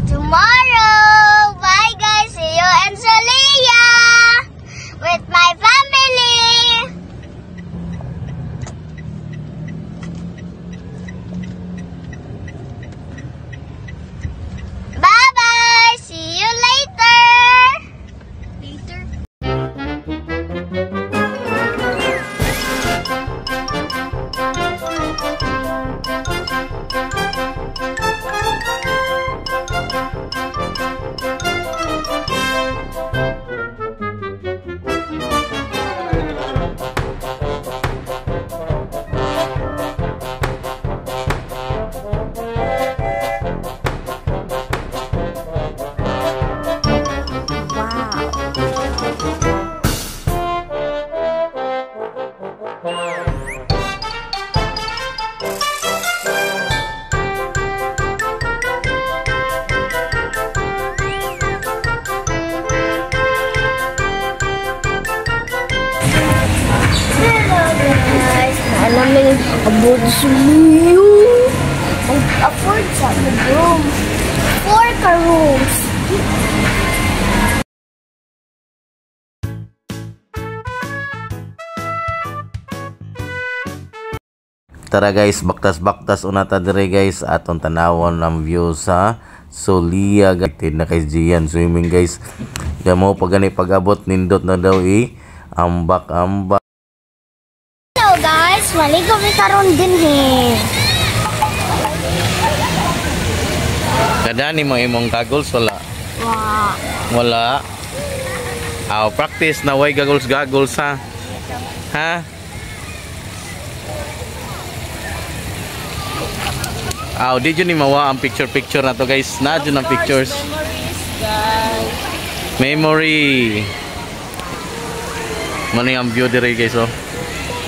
tomorrow. Bye guys. See you in Solia with my family. Bye bye. See you later. Namin abot sa liyo. Mag-afford sa room. 4 ka rooms. Tara guys, baktas unata dire guys, atong tanawon ang view sa Solia guys. Na kay Gian swimming guys. Gamo pag gani pag-abot nindot na daw ambak. Hello guys, maligo mi karon din Kadani mo imong goggles wala? Wala. Practice na way goggles ha. Ha? Did you ni mawa ang picture na to guys? Nadyo ng pictures. Memory. Mani ang view dire guys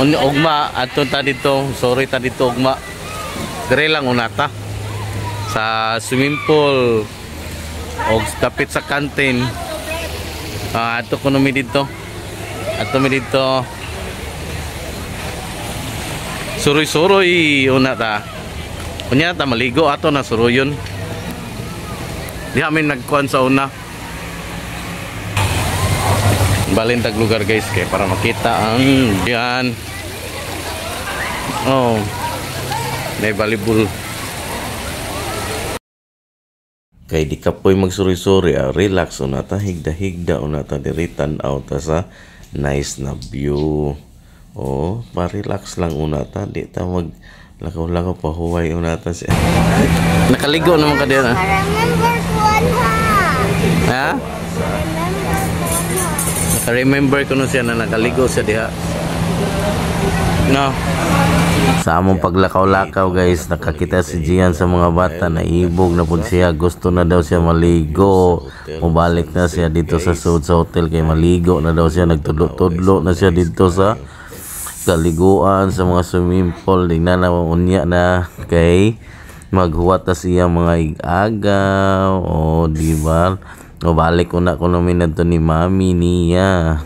Ugma ato ta dito. Sorry ta dito ugma. Dire lang unata. Sa swimming pool o kapit sa kantin. Ato ko mi dito. Suroy unata. Kunya ta maligo ato na suruyon. Di amin nagkuan sa una. Balintag lugar guys kay para makita ang diyan. May volleyball. Kay di ka po'y magsuri-suri, relax unata, higda unata diri tan-aw ta sa nice na view. Pa-relax lang unata, di ta mag lakaw-lakaw pa huway unata siya. Nakaligo naman ka diyan. Remember kuan Ha? Remember ko siya na nakaligo siya diha. No. Sa among paglakaw-lakaw guys, nakakita si Gian sa mga bata na ibog na pud siya, gusto na daw siya maligo. Mubalik na siya dito sa hotel kay maligo na daw siya, nagtudlo na siya dito sa kaliguan sa mga swimming pool. Tingnan na unya na kay maghuwat na siya mga igagaw. Di ba? Balik ko na namin na ni mami niya.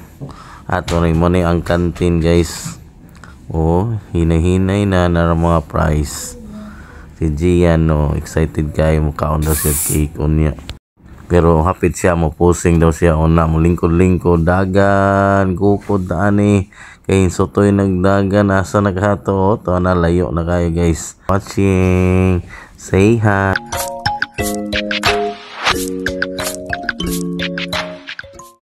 At rin mo na ang kantin guys. Hinay-hinay na mga price. Si Gian excited kayo mukhaon daw siya cake niya. Pero hapit siya mo pusing daw siya mo lingkod-lingkod dagan gukod na kay sotoy nagdagan asa naghato to na layo na kayo guys. Watching, say hi.